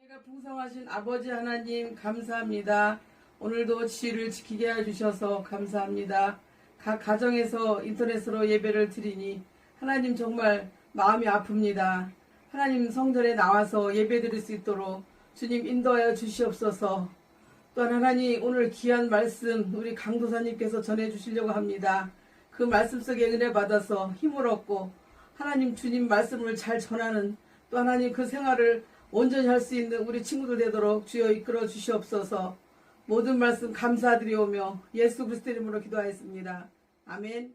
내가 풍성하신 아버지 하나님 감사합니다. 오늘도 지혜를 지키게 해주셔서 감사합니다. 각 가정에서 인터넷으로 예배를 드리니 하나님 정말 마음이 아픕니다. 하나님 성전에 나와서 예배 드릴 수 있도록 주님 인도하여 주시옵소서. 또한 하나님 오늘 귀한 말씀 우리 강도사님께서 전해주시려고 합니다. 그 말씀 속에 은혜 받아서 힘을 얻고 하나님 주님 말씀을 잘 전하는 또 하나님 그 생활을 온전히 할 수 있는 우리 친구들 되도록 주여 이끌어 주시옵소서. 모든 말씀 감사드리오며 예수 그리스도 이름으로 기도하였습니다. 아멘.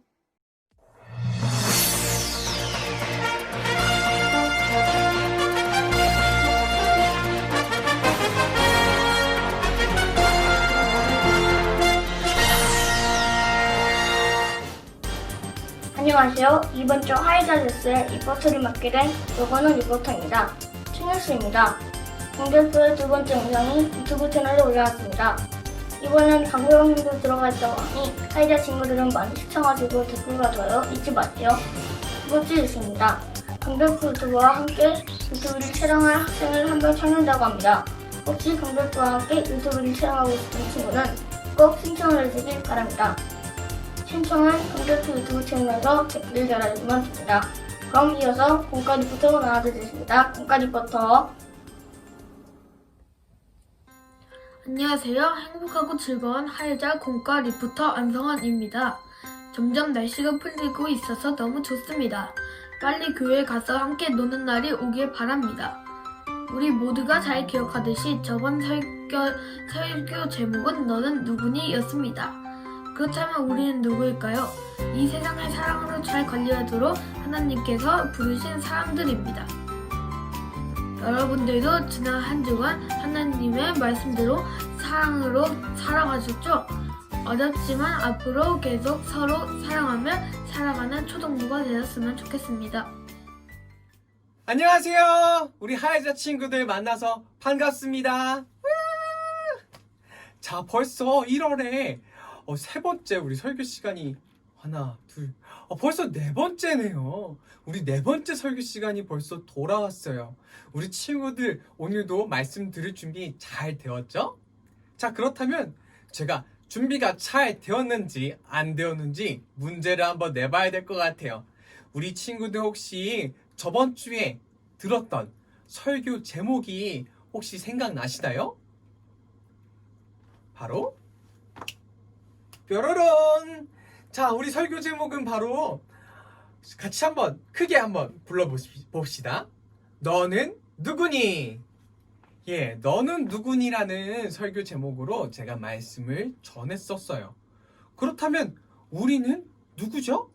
안녕하세요. 이번 주 하이자 뉴스의 리포터를 맡게 된 로건우 리포터입니다. 최뉴스입니다. 공대표의 두 번째 영상이 유튜브 채널에 올라왔습니다. 이번엔 강조영님도 들어가 있다고 하니 하이자 친구들은 많이 시청하시고 댓글과 좋아요 잊지 마세요. 두 번째 뉴스입니다. 강대표 유튜버와 함께 유튜브를 촬영할 학생을 한 명 찾는다고 합니다. 혹시 강대표와 함께 유튜브를 촬영하고 싶은 친구는 꼭 신청을 해주길 바랍니다. 신청은 강대표 유튜브 채널에서 댓글 달아주시면 됩니다. 그럼 이어서 공과 리포터가 나와주겠습니다. 공과 리포터. 안녕하세요. 행복하고 즐거운 하이자 공과 리포터 안성원입니다. 점점 날씨가 풀리고 있어서 너무 좋습니다. 빨리 교회에 가서 함께 노는 날이 오길 바랍니다. 우리 모두가 잘 기억하듯이 저번 설교 제목은 너는 누구니? 였습니다. 그렇다면 우리는 누구일까요? 이 세상을 사랑으로 잘 관리하도록 하나님께서 부르신 사람들입니다. 여러분들도 지난 한 주간 하나님의 말씀대로 사랑으로 살아가셨죠? 어렵지만 앞으로 계속 서로 사랑하며 살아가는 초등부가 되었으면 좋겠습니다. 안녕하세요. 우리 하이자 친구들 만나서 반갑습니다. 자, 벌써 1월에 세 번째 우리 설교 시간이 하나, 둘, 벌써 네 번째네요. 우리 네 번째 설교 시간이 벌써 돌아왔어요. 우리 친구들 오늘도 말씀 들을 준비 잘 되었죠? 자, 그렇다면 제가 준비가 잘 되었는지 안 되었는지 문제를 한번 내봐야 될 것 같아요. 우리 친구들 혹시 저번 주에 들었던 설교 제목이 혹시 생각나시나요? 바로 뾰로롱! 자, 우리 설교 제목은 바로 같이 한번 크게 한번 불러봅시다. 너는 누구니? 예, 너는 누구니라는 설교 제목으로 제가 말씀을 전했었어요. 그렇다면 우리는 누구죠?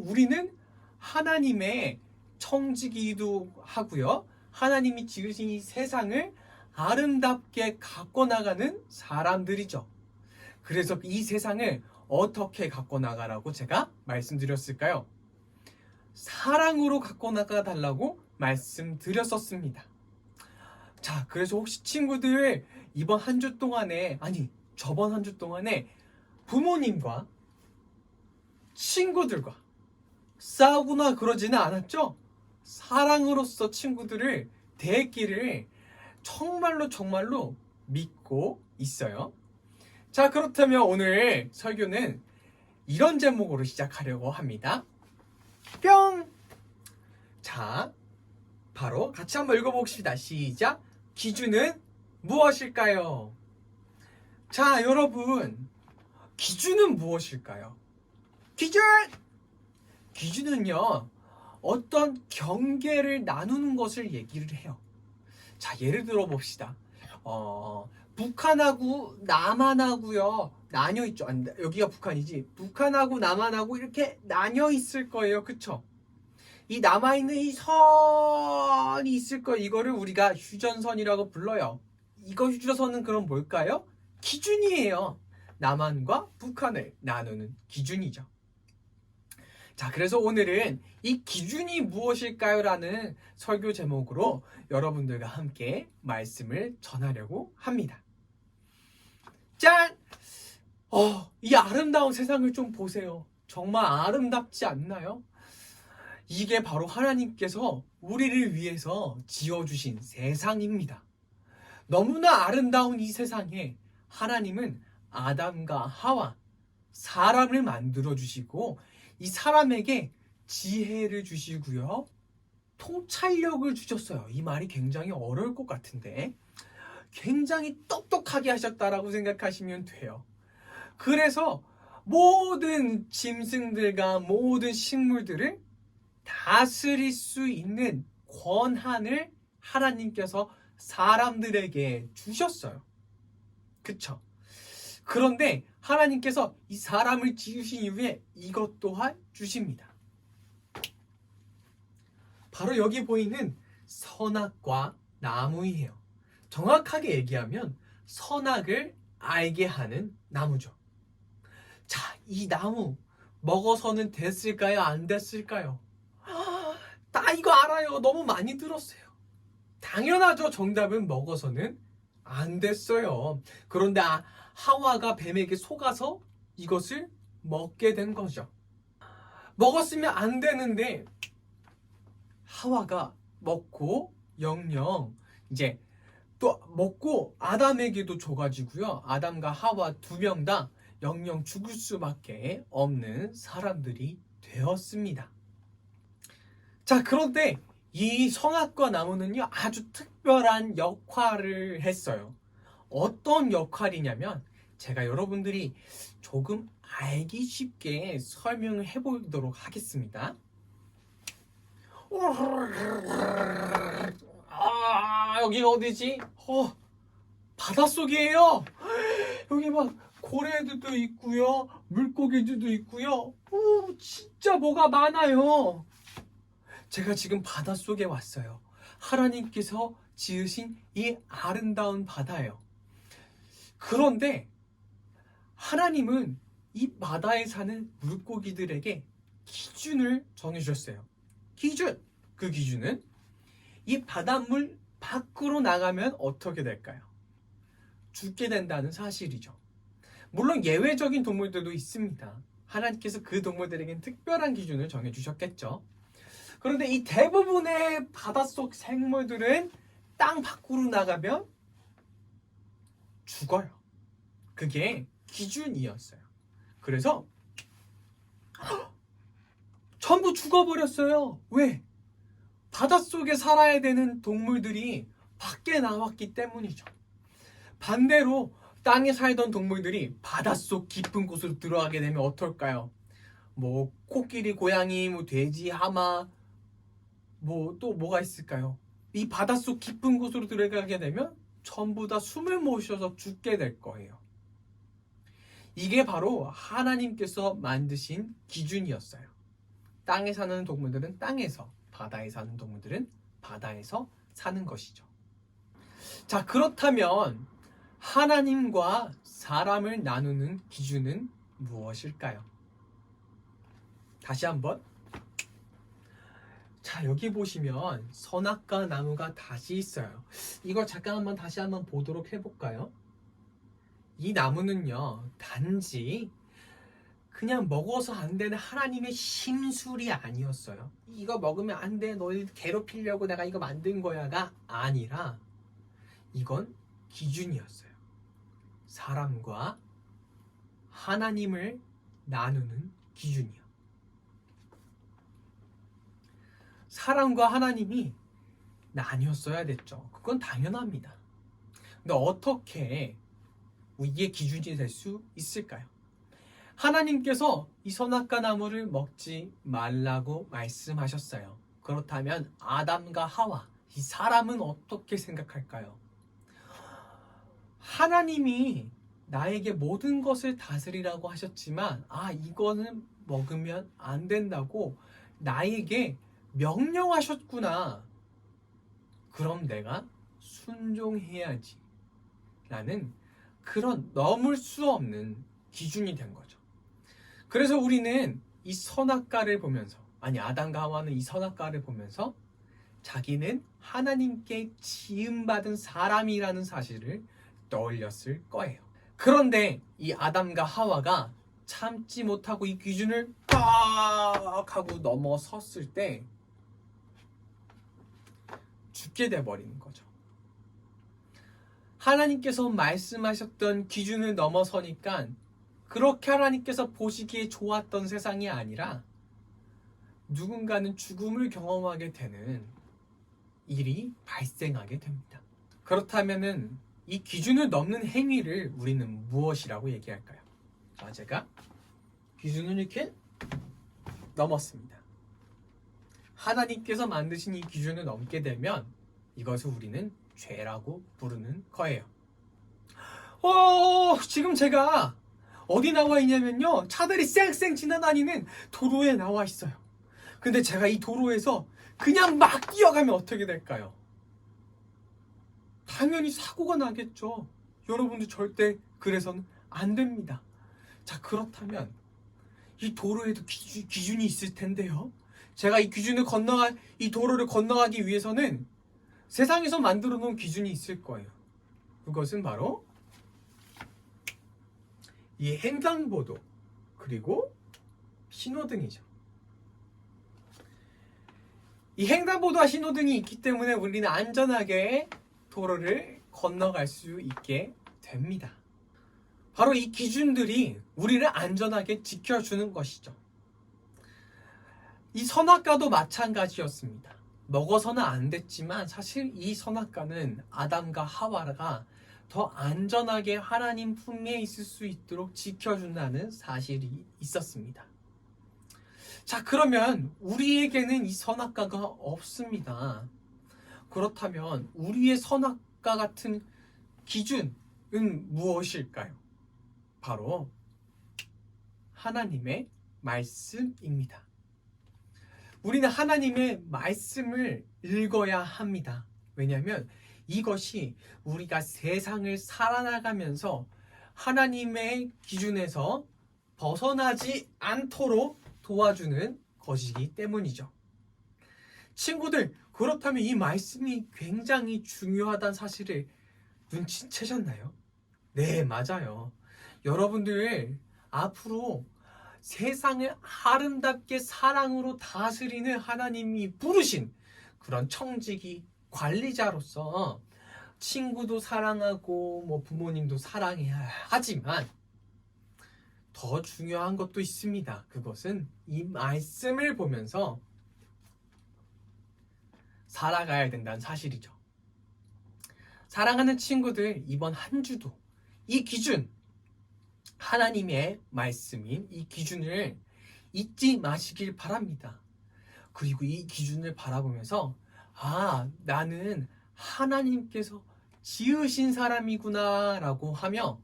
우리는 하나님의 청지기도 하고요. 하나님이 지으신 이 세상을 아름답게 갖고 나가는 사람들이죠. 그래서 이 세상을 어떻게 갖고 나가라고 제가 말씀드렸을까요? 사랑으로 갖고 나가달라고 말씀드렸었습니다. 자, 그래서 혹시 친구들 이번 한 주 동안에, 저번 한 주 동안에 부모님과 친구들과 싸우거나 그러지는 않았죠? 사랑으로서 친구들을 대했기를 정말로 믿고 있어요. 자, 그렇다면 오늘 설교는 이런 제목으로 시작하려고 합니다. 뿅! 자, 바로 같이 한번 읽어봅시다. 시작! 기준은 무엇일까요? 자, 여러분, 기준은 무엇일까요? 기준은요, 어떤 경계를 나누는 것을 얘기를 해요. 자, 예를 들어 봅시다. 북한하고 남한하고요 나뉘어 있죠. 여기가 북한이지. 북한하고 남한하고 이렇게 나뉘어 있을 거예요. 그쵸? 이 남아있는 이 선이 있을 거예요. 이거를 우리가 휴전선이라고 불러요. 이거 휴전선은 그럼 뭘까요? 기준이에요. 남한과 북한을 나누는 기준이죠. 자, 그래서 오늘은 이 기준이 무엇일까요? 라는 설교 제목으로 여러분들과 함께 말씀을 전하려고 합니다. 짠! 이 아름다운 세상을 좀 보세요. 정말 아름답지 않나요? 이게 바로 하나님께서 우리를 위해서 지어주신 세상입니다. 너무나 아름다운 이 세상에 하나님은 아담과 하와, 사람을 만들어 주시고 이 사람에게 지혜를 주시고요. 통찰력을 주셨어요. 이 말이 굉장히 어려울 것 같은데 굉장히 똑똑하게 하셨다라고 생각하시면 돼요. 그래서 모든 짐승들과 모든 식물들을 다스릴 수 있는 권한을 하나님께서 사람들에게 주셨어요. 그쵸? 그런데 하나님께서 이 사람을 지으신 이후에 이것 또한 주십니다. 바로 여기 보이는 선악과 나무이에요. 정확하게 얘기하면 선악을 알게 하는 나무죠. 자, 이 나무 먹어서는 됐을까요? 안 됐을까요? 나 이거 알아요. 너무 많이 들었어요. 당연하죠. 정답은 먹어서는 안 됐어요. 그런데 하와가 뱀에게 속아서 이것을 먹게 된 거죠. 먹었으면 안 되는데 하와가 먹고 영영 이제 또 먹고 아담에게도 줘가지고요. 아담과 하와 두 명 다 영영 죽을 수밖에 없는 사람들이 되었습니다. 자, 그런데 이 선악과 나무는요, 아주 특별한 역할을 했어요. 어떤 역할이냐면 제가 여러분들이 조금 알기 쉽게 설명을 해보도록 하겠습니다. 여기가 어디지? 바닷속이에요. 여기 막 고래들도 있고요, 물고기들도 있고요. 진짜 뭐가 많아요. 제가 지금 바닷속에 왔어요. 하나님께서 지으신 이 아름다운 바다예요. 그런데 하나님은 이 바다에 사는 물고기들에게 기준을 정해주셨어요. 기준! 그 기준은 이 바닷물 밖으로 나가면 어떻게 될까요? 죽게 된다는 사실이죠. 물론 예외적인 동물들도 있습니다. 하나님께서 그 동물들에게는 특별한 기준을 정해주셨겠죠. 그런데 이 대부분의 바닷속 생물들은 땅 밖으로 나가면 죽어요. 그게 기준이었어요. 그래서 전부 죽어버렸어요. 왜? 바닷속에 살아야 되는 동물들이 밖에 나왔기 때문이죠. 반대로 땅에 살던 동물들이 바닷속 깊은 곳으로 들어가게 되면 어떨까요? 뭐 코끼리, 고양이, 뭐 돼지, 하마, 뭐 또 뭐가 있을까요? 이 바닷속 깊은 곳으로 들어가게 되면 전부 다 숨을 못 쉬어서 죽게 될 거예요. 이게 바로 하나님께서 만드신 기준이었어요. 땅에 사는 동물들은 땅에서, 바다에 사는 동물들은 바다에서 사는 것이죠. 자, 그렇다면 하나님과 사람을 나누는 기준은 무엇일까요? 다시 한번. 자, 여기 보시면 선악과 나무가 다시 있어요. 이걸 잠깐 한번 다시 한번 보도록 해볼까요? 이 나무는요, 단지 그냥 먹어서 안 되는 하나님의 심술이 아니었어요. 이거 먹으면 안 돼, 너희 괴롭히려고 내가 이거 만든 거야가 아니라 이건 기준이었어요. 사람과 하나님을 나누는 기준이요. 사람과 하나님이 나뉘었어야 됐죠. 그건 당연합니다. 근데 어떻게 이게 기준이 될 수 있을까요? 하나님께서 이 선악과 나무를 먹지 말라고 말씀하셨어요. 그렇다면 아담과 하와, 이 사람은 어떻게 생각할까요? 하나님이 나에게 모든 것을 다스리라고 하셨지만 이거는 먹으면 안 된다고 나에게 명령하셨구나. 그럼 내가 순종해야지 라는 그런 넘을 수 없는 기준이 된 거죠. 그래서 우리는 이 선악과를 보면서, 아담과 하와는 이 선악과를 보면서 자기는 하나님께 지음받은 사람이라는 사실을 떠올렸을 거예요. 그런데 이 아담과 하와가 참지 못하고 이 기준을 딱 하고 넘어섰을 때 죽게 돼버리는 거죠. 하나님께서 말씀하셨던 기준을 넘어서니까 그렇게 하나님께서 보시기에 좋았던 세상이 아니라 누군가는 죽음을 경험하게 되는 일이 발생하게 됩니다. 그렇다면은 이 기준을 넘는 행위를 우리는 무엇이라고 얘기할까요? 제가 기준을 이렇게 넘었습니다. 하나님께서 만드신 이 기준을 넘게 되면 이것을 우리는 죄라고 부르는 거예요. 지금 제가 어디 나와 있냐면요, 차들이 쌩쌩 지나다니는 도로에 나와 있어요. 근데 제가 이 도로에서 그냥 막 뛰어가면 어떻게 될까요? 당연히 사고가 나겠죠. 여러분들 절대 그래서는 안 됩니다. 자, 그렇다면 이 도로에도 기준이 있을 텐데요. 제가 이 도로를 건너가기 위해서는 세상에서 만들어 놓은 기준이 있을 거예요. 그것은 바로 이 횡단보도 그리고 신호등이죠. 이 횡단보도와 신호등이 있기 때문에 우리는 안전하게 도로를 건너갈 수 있게 됩니다. 바로 이 기준들이 우리를 안전하게 지켜주는 것이죠. 이 선악과도 마찬가지였습니다. 먹어서는 안 됐지만 사실 이 선악과는 아담과 하와가 더 안전하게 하나님 품에 있을 수 있도록 지켜준다는 사실이 있었습니다. 자, 그러면 우리에게는 이 선악과가 없습니다. 그렇다면 우리의 선악과 같은 기준은 무엇일까요? 바로 하나님의 말씀입니다. 우리는 하나님의 말씀을 읽어야 합니다. 왜냐하면 이것이 우리가 세상을 살아나가면서 하나님의 기준에서 벗어나지 않도록 도와주는 것이기 때문이죠. 친구들, 그렇다면 이 말씀이 굉장히 중요하다는 사실을 눈치채셨나요? 네, 맞아요. 여러분들 앞으로 세상을 아름답게 사랑으로 다스리는 하나님이 부르신 그런 청지기 관리자로서 친구도 사랑하고 부모님도 사랑해야 하지만 더 중요한 것도 있습니다. 그것은 이 말씀을 보면서 살아가야 된다는 사실이죠. 사랑하는 친구들, 이번 한 주도 이 기준, 하나님의 말씀인 이 기준을 잊지 마시길 바랍니다. 그리고 이 기준을 바라보면서 나는 하나님께서 지으신 사람이구나 라고 하며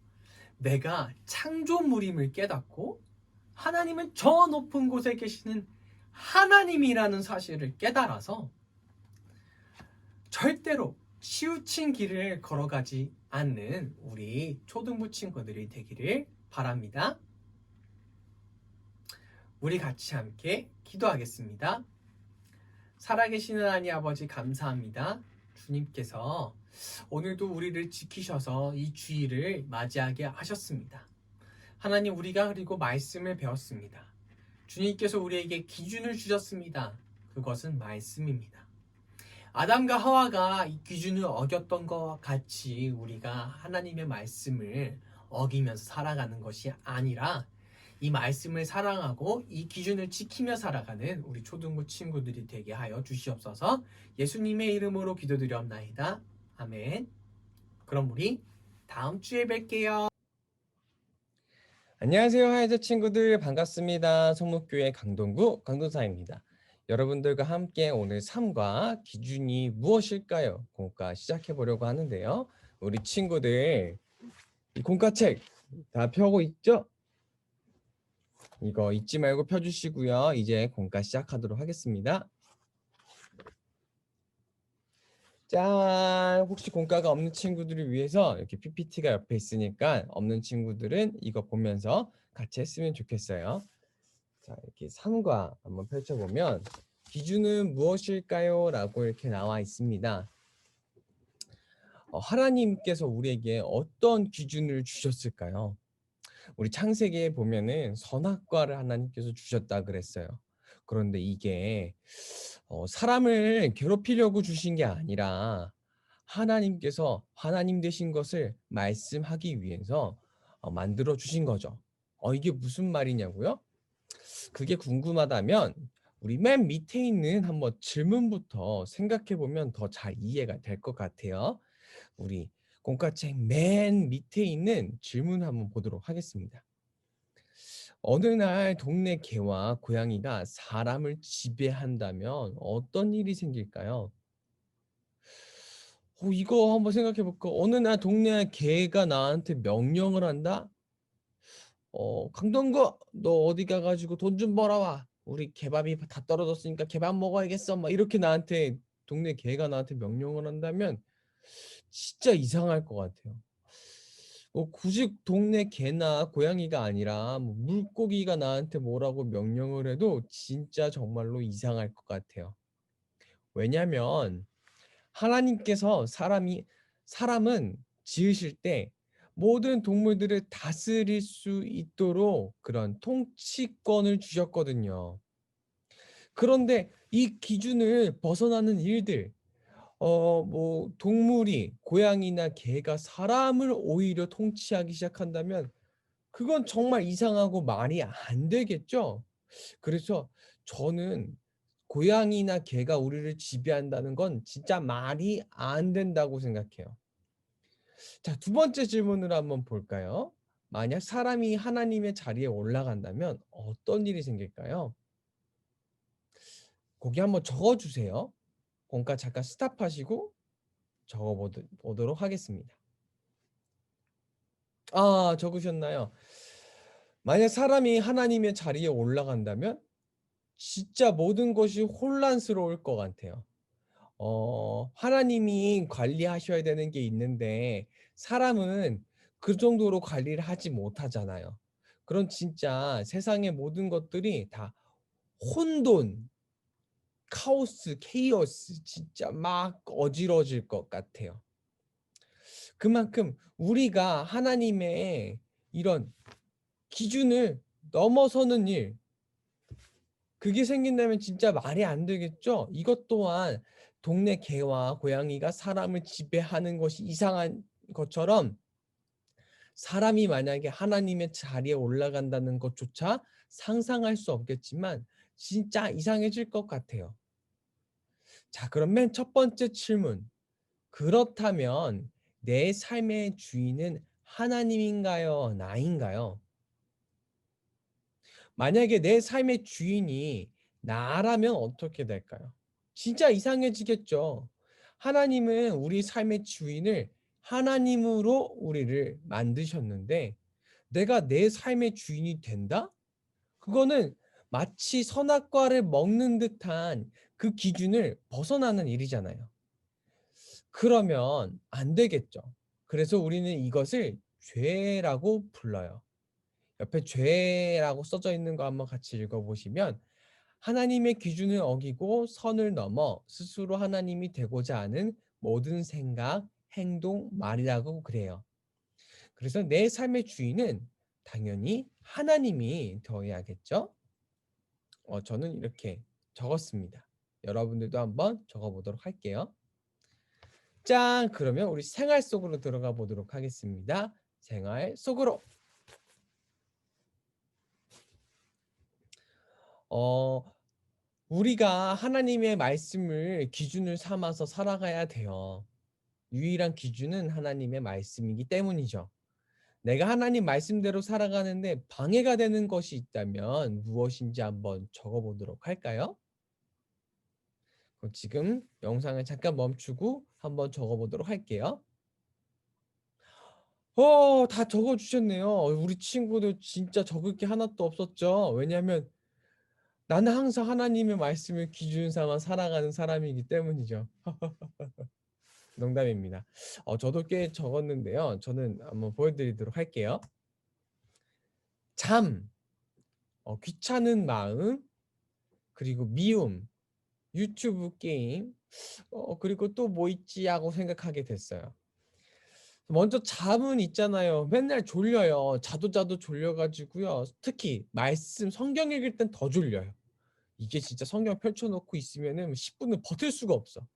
내가 창조물임을 깨닫고 하나님은 저 높은 곳에 계시는 하나님이라는 사실을 깨달아서 절대로 치우친 길을 걸어가지 않는 우리 초등부 친구들이 되기를 바랍니다. 우리 같이 함께 기도하겠습니다. 살아계시는 하나님 아버지, 감사합니다. 주님께서 오늘도 우리를 지키셔서 이 주일을 맞이하게 하셨습니다. 하나님, 우리가 그리고 말씀을 배웠습니다. 주님께서 우리에게 기준을 주셨습니다. 그것은 말씀입니다. 아담과 하와가 이 기준을 어겼던 것과 같이 우리가 하나님의 말씀을 어기면서 살아가는 것이 아니라 이 말씀을 사랑하고 이 기준을 지키며 살아가는 우리 초등부 친구들이 되게 하여 주시옵소서. 예수님의 이름으로 기도드렸나이다. 아멘. 그럼 우리 다음 주에 뵐게요. 안녕하세요, 하이자 친구들, 반갑습니다. 성목교회 강동구 강동사입니다. 여러분들과 함께 오늘 삶과 기준이 무엇일까요? 공과 시작해 보려고 하는데요. 우리 친구들 이 공과책 다 펴고 있죠? 이거 잊지 말고 펴주시고요. 이제 공과 시작하도록 하겠습니다. 짠! 혹시 공과가 없는 친구들을 위해서 이렇게 PPT가 옆에 있으니까 없는 친구들은 이거 보면서 같이 했으면 좋겠어요. 자, 이렇게 3과 한번 펼쳐보면 기준은 무엇일까요? 라고 이렇게 나와 있습니다. 하나님께서 우리에게 어떤 기준을 주셨을까요? 우리 창세기에 보면은 선악과를 하나님께서 주셨다 그랬어요. 그런데 이게 사람을 괴롭히려고 주신 게 아니라 하나님께서 하나님 되신 것을 말씀하기 위해서 만들어 주신 거죠. 이게 무슨 말이냐고요? 그게 궁금하다면 우리 맨 밑에 있는 한번 질문부터 생각해 보면 더 잘 이해가 될 것 같아요. 우리 공과책 맨 밑에 있는 질문 한번 보도록 하겠습니다. 어느 날 동네 개와 고양이가 사람을 지배한다면 어떤 일이 생길까요? 이거 한번 생각해 볼까? 어느 날 동네 개가 나한테 명령을 한다? 강동구, 너 어디 가가지고 돈 좀 벌어와. 우리 개밥이 다 떨어졌으니까 개밥 먹어야겠어. 막 이렇게 나한테 동네 개가 나한테 명령을 한다면 진짜 이상할 것 같아요. 굳이 동네 개나 고양이가 아니라 뭐 물고기가 나한테 뭐라고 명령을 해도 진짜 정말로 이상할 것 같아요. 왜냐면 하나님께서 사람은 지으실 때 모든 동물들을 다스릴 수 있도록 그런 통치권을 주셨거든요. 그런데 이 기준을 벗어나는 일들, 뭐 동물이 고양이나 개가 사람을 오히려 통치하기 시작한다면 그건 정말 이상하고 말이 안 되겠죠? 그래서 저는 고양이나 개가 우리를 지배한다는 건 진짜 말이 안 된다고 생각해요. 자, 두 번째 질문을 한번 볼까요? 만약 사람이 하나님의 자리에 올라간다면 어떤 일이 생길까요? 거기 한번 적어주세요. 공과 잠깐 스탑하시고 적어보도록 하겠습니다. 적으셨나요? 만약 사람이 하나님의 자리에 올라간다면 진짜 모든 것이 혼란스러울 것 같아요. 하나님이 관리하셔야 되는 게 있는데 사람은 그 정도로 관리를 하지 못하잖아요. 그런 진짜 세상의 모든 것들이 다 혼돈, 카오스, 케이오스 진짜 막 어지러질 것 같아요. 그만큼 우리가 하나님의 이런 기준을 넘어서는 일, 그게 생긴다면 진짜 말이 안 되겠죠? 이것 또한 동네 개와 고양이가 사람을 지배하는 것이 이상한 것처럼 사람이 만약에 하나님의 자리에 올라간다는 것조차 상상할 수 없겠지만 진짜 이상해질 것 같아요. 자, 그럼 맨 첫 번째 질문. 그렇다면 내 삶의 주인은 하나님인가요? 나인가요? 만약에 내 삶의 주인이 나라면 어떻게 될까요? 진짜 이상해지겠죠. 하나님은 우리 삶의 주인을 하나님으로 우리를 만드셨는데 내가 내 삶의 주인이 된다? 그거는 마치 선악과를 먹는 듯한 그 기준을 벗어나는 일이잖아요. 그러면 안 되겠죠. 그래서 우리는 이것을 죄라고 불러요. 옆에 죄라고 써져 있는 거 한번 같이 읽어보시면 하나님의 기준을 어기고 선을 넘어 스스로 하나님이 되고자 하는 모든 생각, 행동, 말이라고 그래요. 그래서 내 삶의 주인은 당연히 하나님이 되어야겠죠. 저는 이렇게 적었습니다. 여러분들도 한번 적어보도록 할게요. 짠! 그러면 우리 생활 속으로 들어가 보도록 하겠습니다. 생활 속으로. 우리가 하나님의 말씀을 기준을 삼아서 살아가야 돼요. 유일한 기준은 하나님의 말씀이기 때문이죠. 내가 하나님 말씀대로 살아가는데 방해가 되는 것이 있다면 무엇인지 한번 적어보도록 할까요? 그럼 지금 영상을 잠깐 멈추고 한번 적어보도록 할게요. 다 적어주셨네요. 우리 친구들 진짜 적을 게 하나도 없었죠. 왜냐하면 나는 항상 하나님의 말씀을 기준 삼아 살아가는 사람이기 때문이죠. 농담입니다. 저도 꽤 적었는데요. 저는 한번 보여드리도록 할게요. 잠, 귀찮은 마음, 그리고 미움, 유튜브 게임, 그리고 또 뭐 있지 하고 생각하게 됐어요. 먼저 잠은 있잖아요. 맨날 졸려요. 자도 졸려가지고요. 특히 말씀 성경 읽을 땐 더 졸려요. 이게 진짜 성경 펼쳐놓고 있으면은 10분을 버틸 수가 없어.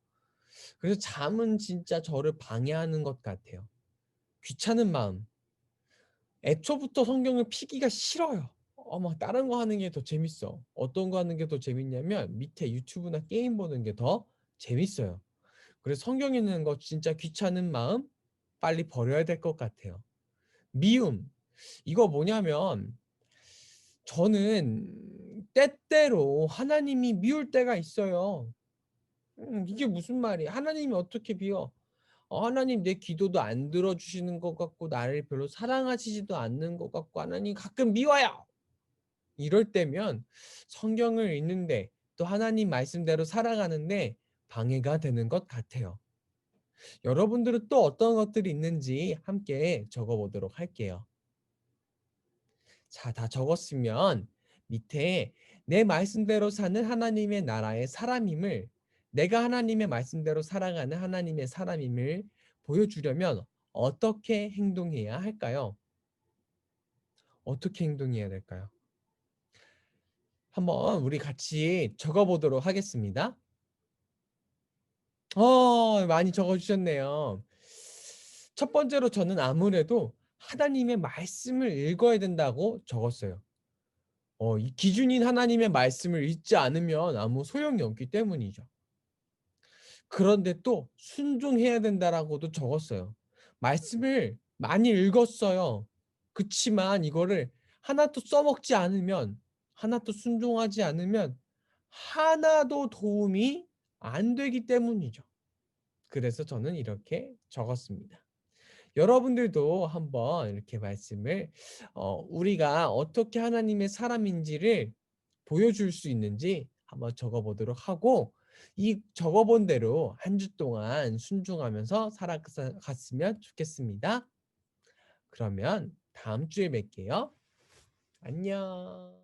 그래서 잠은 진짜 저를 방해하는 것 같아요. 귀찮은 마음. 애초부터 성경을 피기가 싫어요. 막 다른 거 하는 게 더 재밌어. 어떤 거 하는 게 더 재밌냐면 밑에 유튜브나 게임 보는 게 더 재밌어요. 그래서 성경 읽는 거 진짜 귀찮은 마음 빨리 버려야 될 것 같아요. 미움. 이거 뭐냐면 저는 때때로 하나님이 미울 때가 있어요. 이게 무슨 말이야? 하나님이 어떻게 비워? 하나님 내 기도도 안 들어주시는 것 같고 나를 별로 사랑하시지도 않는 것 같고 하나님 가끔 미워요. 이럴 때면 성경을 읽는데 또 하나님 말씀대로 살아가는데 방해가 되는 것 같아요. 여러분들은 또 어떤 것들이 있는지 함께 적어보도록 할게요. 자, 다 적었으면 밑에 내 말씀대로 사는 하나님의 나라의 사람임을 내가 하나님의 말씀대로 살아가는 하나님의 사람임을 보여주려면 어떻게 행동해야 할까요? 어떻게 행동해야 될까요? 한번 우리 같이 적어보도록 하겠습니다. 많이 적어주셨네요. 첫 번째로 저는 아무래도 하나님의 말씀을 읽어야 된다고 적었어요. 이 기준인 하나님의 말씀을 읽지 않으면 아무 소용이 없기 때문이죠. 그런데 또 순종해야 된다라고도 적었어요. 말씀을 많이 읽었어요. 그치만 이거를 하나도 써먹지 않으면, 하나도 순종하지 않으면 하나도 도움이 안 되기 때문이죠. 그래서 저는 이렇게 적었습니다. 여러분들도 한번 이렇게 말씀을 우리가 어떻게 하나님의 사람인지를 보여줄 수 있는지 한번 적어보도록 하고 이 적어본 대로 한 주 동안 순종하면서 살아갔으면 좋겠습니다. 그러면 다음 주에 뵐게요. 안녕.